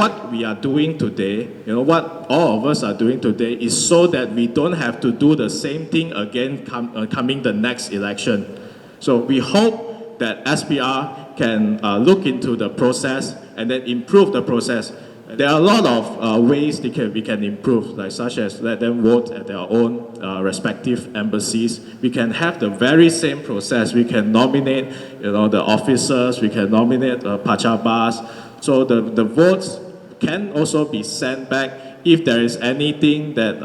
what we are doing today, what all of us are doing today is so that we don't have to do the same thing again coming the next election. So we hope that SPR can look into the process and then improve the process. There are a lot of ways we can improve, like such as let them vote at their own respective embassies. We can have the very same process. We can nominate, the officers. We can nominate pachabas. So the votes can also be sent back. If there is anything that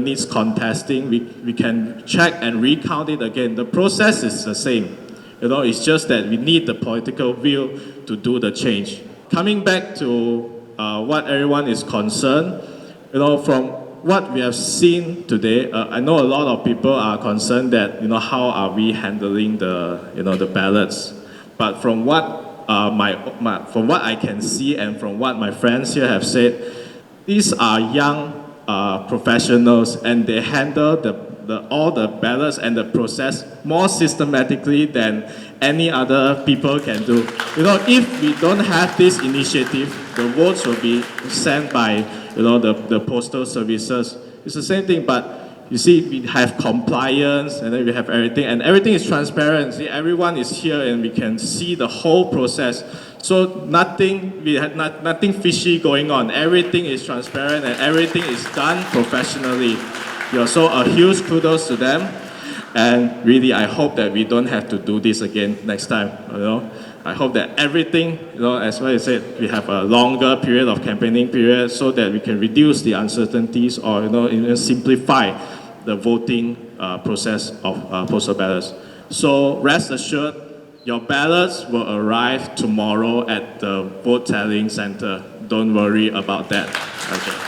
needs contesting, we can check and recount it again. The process is the same. It's just that we need the political will to do the change. Coming back to what everyone is concerned, from what we have seen today, I know a lot of people are concerned that, how are we handling the ballots? But from what from what I can see and from what my friends here have said, these are young professionals, and they handle all the ballots and the process more systematically than any other people can do. If we don't have this initiative, the votes will be sent by the postal services. It's the same thing, but you see, we have compliance, and then we have everything, and everything is transparent. See, everyone is here, and we can see the whole process. So we had nothing fishy going on. Everything is transparent, and everything is done professionally. So a huge kudos to them, and really, I hope that we don't have to do this again next time. I hope that everything, as what I said, we have a longer period of campaigning period so that we can reduce the uncertainties or even simplify the voting process of postal ballots. So rest assured, your ballots will arrive tomorrow at the vote tallying center. Don't worry about that. Okay.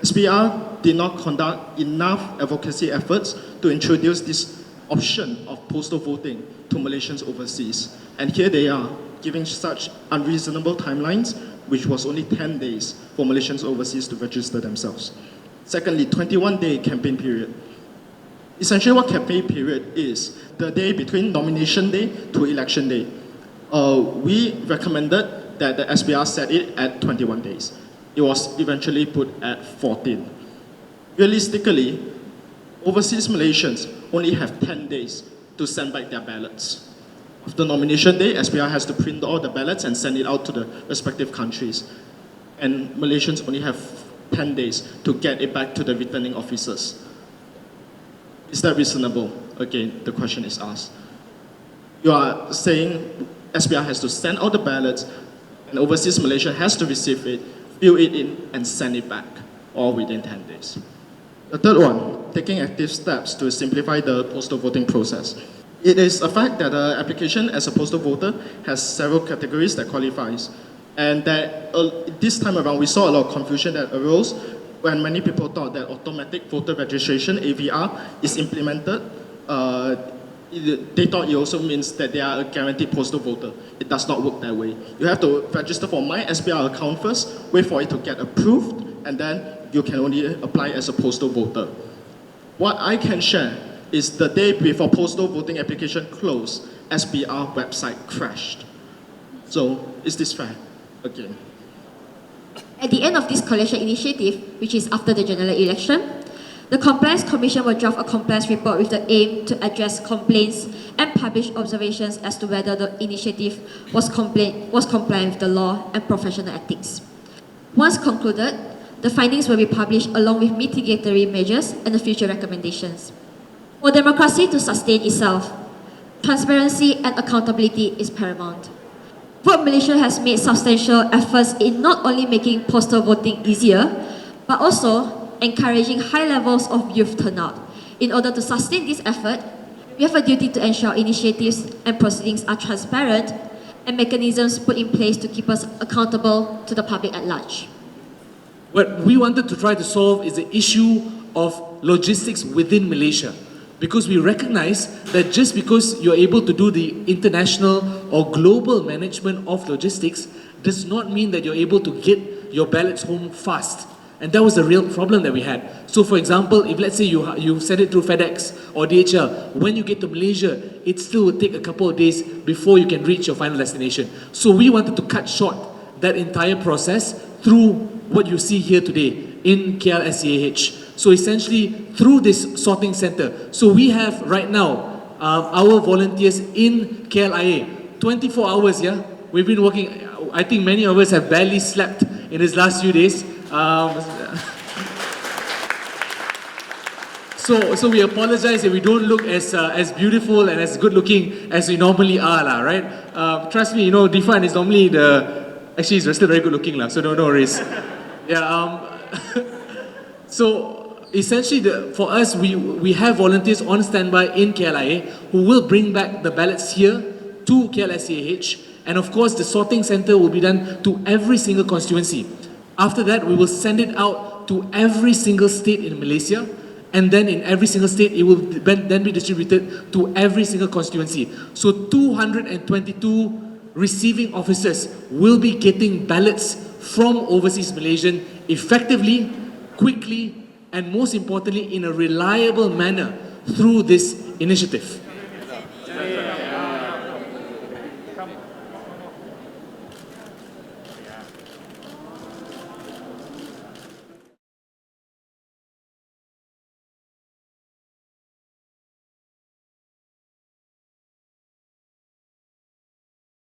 SPR did not conduct enough advocacy efforts to introduce this option of postal voting to Malaysians overseas. And here they are, giving such unreasonable timelines, which was only 10 days for Malaysians overseas to register themselves. Secondly, 21-day campaign period. Essentially what campaign period is, the day between nomination day to election day. We recommended that the SPR set it at 21 days. It was eventually put at 14. Realistically, overseas Malaysians only have 10 days to send back their ballots. After nomination day, SPR has to print all the ballots and send it out to the respective countries. And Malaysians only have 10 days to get it back to the returning officers. Is that reasonable? Again, the question is asked. You are saying SPR has to send out the ballots, and overseas Malaysia has to receive it, fill it in, and send it back, all within 10 days. The third one, taking active steps to simplify the postal voting process. It is a fact that the application as a postal voter has several categories that qualifies. And that this time around, we saw a lot of confusion that arose when many people thought that automatic voter registration, AVR, is implemented. They thought it also means that they are a guaranteed postal voter. It does not work that way. You have to register for my SPR account first, wait for it to get approved, and then you can only apply as a postal voter. What I can share is the day before postal voting application closed, SPR website crashed. So, is this fair? Again. At the end of this collection initiative, which is after the general election, the Compliance Commission will draft a compliance report with the aim to address complaints and publish observations as to whether the initiative was compliant with the law and professional ethics. Once concluded, the findings will be published along with mitigatory measures and the future recommendations. For democracy to sustain itself, transparency and accountability is paramount. VoteMalaysia has made substantial efforts in not only making postal voting easier, but also encouraging high levels of youth turnout. In order to sustain this effort, we have a duty to ensure initiatives and proceedings are transparent and mechanisms put in place to keep us accountable to the public at large. What we wanted to try to solve is the issue of logistics within Malaysia, because we recognize that just because you're able to do the international or global management of logistics does not mean that you're able to get your ballots home fast. And that was the real problem that we had. So for example, if let's say you send it through FedEx or DHL, when you get to Malaysia, it still will take a couple of days before you can reach your final destination. So we wanted to cut short that entire process through what you see here today in KLSCAH. So essentially through this sorting center. So we have right now our volunteers in KLIA, 24 hours, yeah? We've been working, I think many of us have barely slept in these last few days. So we apologize if we don't look as beautiful and as good looking as we normally are, right? Trust me, Difan is normally actually he's still very good looking, so no worries. Yeah. So essentially, for us, we have volunteers on standby in KLIA who will bring back the ballots here to KLSCAH, and of course, the sorting center will be done to every single constituency. After that, we will send it out to every single state in Malaysia, and then in every single state, it will then be distributed to every single constituency. So 222 receiving officers will be getting ballots from overseas Malaysian effectively, quickly, and most importantly, in a reliable manner through this initiative.